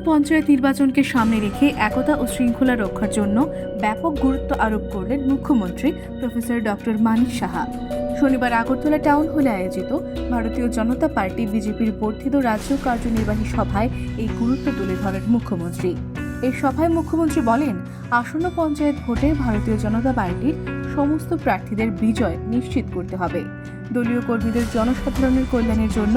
পঞ্চায়েত নির্বাচনকে সামনে রেখে একতা ও শৃঙ্খলা রক্ষার জন্য ব্যাপক গুরুত্ব আরোপ করলেন মুখ্যমন্ত্রী প্রফেসর ডক্টর মানিক সাহা। শনিবার আগরতলা টাউন হলে আয়োজিত ভারতীয় জনতা পার্টি বিজেপির বর্ধিত রাজ্য কার্যনির্বাহী সভায় এই গুরুত্ব তুলে ধরেন মুখ্যমন্ত্রী। এই সভায় মুখ্যমন্ত্রী বলেন, আসন্ন পঞ্চায়েত ভোটে ভারতীয় জনতা পার্টির সমস্ত প্রার্থীদের বিজয় নিশ্চিত করতে হবে। দলীয় কর্মীদের জনসাধারণের কল্যাণের জন্য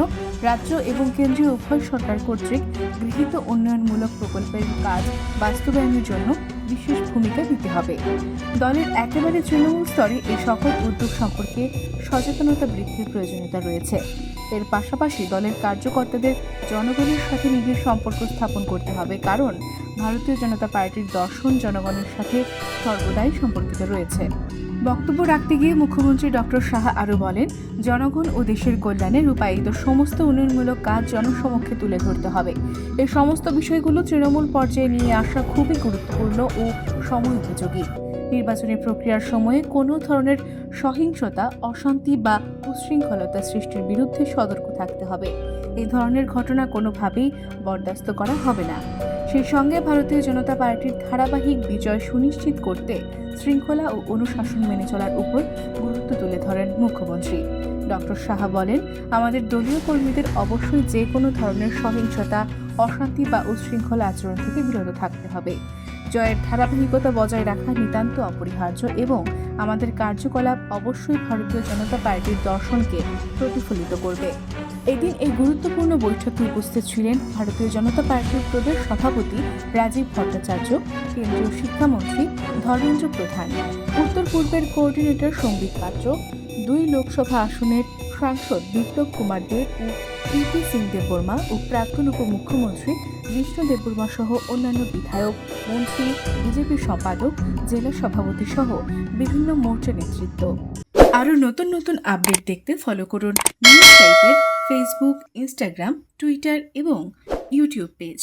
রাজ্য এবং কেন্দ্রীয় উভয় সরকার কর্তৃক গৃহীত উন্নয়নমূলক প্রকল্পের কাজ বাস্তবায়নের জন্য বিশেষ ভূমিকা দিতে হবে। দলের একেবারে তৃণমূল স্তরে এই সকল উদ্যোগ সম্পর্কে সচেতনতা বৃদ্ধির প্রয়োজনীয়তা রয়েছে। এর পাশাপাশি দলের কার্যকর্তাদের জনগণের সাথে নিবিড় সম্পর্ক স্থাপন করতে হবে, কারণ ভারতীয় জনতা পার্টির দর্শন জনগণের সাথে সর্বদাই সম্পর্কিত রয়েছে। বক্তব্য রাখতে গিয়ে মুখ্যমন্ত্রী ডক্টর সাহা আরও বলেন, জনগণ ও দেশের কল্যাণে রূপায়িত সমস্ত উন্নয়নমূলক কাজ জনসমক্ষে তুলে ধরতে হবে। এই সমস্ত বিষয়গুলো তৃণমূল পর্যায়ে নিয়ে আসা খুবই গুরুত্বপূর্ণ ও সময়োপযোগী। নির্বাচনী প্রক্রিয়ার সময়ে কোনো ধরনের সহিংসতা, অশান্তি বা উচ্ছৃঙ্খলতা সৃষ্টির বিরুদ্ধে সতর্ক থাকতে হবে। এই ধরনের ঘটনা কোনোভাবেই বরদাস্ত করা হবে না। সেই সঙ্গে ভারতীয় জনতা পার্টির ধারাবাহিক বিজয় সুনিশ্চিত করতে শৃঙ্খলা ও অনুশাসন মেনে চলার উপর গুরুত্ব তুলে ধরেন মুখ্যমন্ত্রী। ডক্টর সাহা বলেন, আমাদের দলীয় কর্মীদের অবশ্যই যে কোনো ধরনের সহিংসতা, অশান্তি বা উচ্ছৃঙ্খল আচরণ থেকে বিরত থাকতে হবে। জয়ের ধারাবাহিকতা বজায় রাখা নিতান্ত অপরিহার্য এবং আমাদের কার্যকলাপ অবশ্যই ভারতীয় জনতা পার্টির দর্শনকে প্রতিফলিত করবে। এদিন এই গুরুত্বপূর্ণ বৈঠকে উপস্থিত ছিলেন ভারতীয় জনতা পার্টির প্রদেশ সভাপতি রাজীব ভট্টাচার্য, কেন্দ্রীয় শিক্ষামন্ত্রী ধর্মেন্দ্র প্রধান, উত্তর পূর্বের কোঅর্ডিনেটর সম্বিত পাত্র, 2 লোকসভা আসনের সাংসদ বিপ্লব কুমার দেব ও প্রীতি সিং দেববর্মা ও প্রাক্তন উপমুখ্যমন্ত্রী বিষ্ণু দেববর্মা সহ অন্যান্য বিধায়ক, মন্ত্রী, বিজেপি সম্পাদক, জেলা সভাপতি সহ বিভিন্ন মোর্চা নেতৃত্ব। আরও নতুন নতুন আপডেট দেখতে ফলো করুন নিউজ টাইপের ফেসবুক, ইনস্টাগ্রাম, টুইটার এবং ইউটিউব পেজ।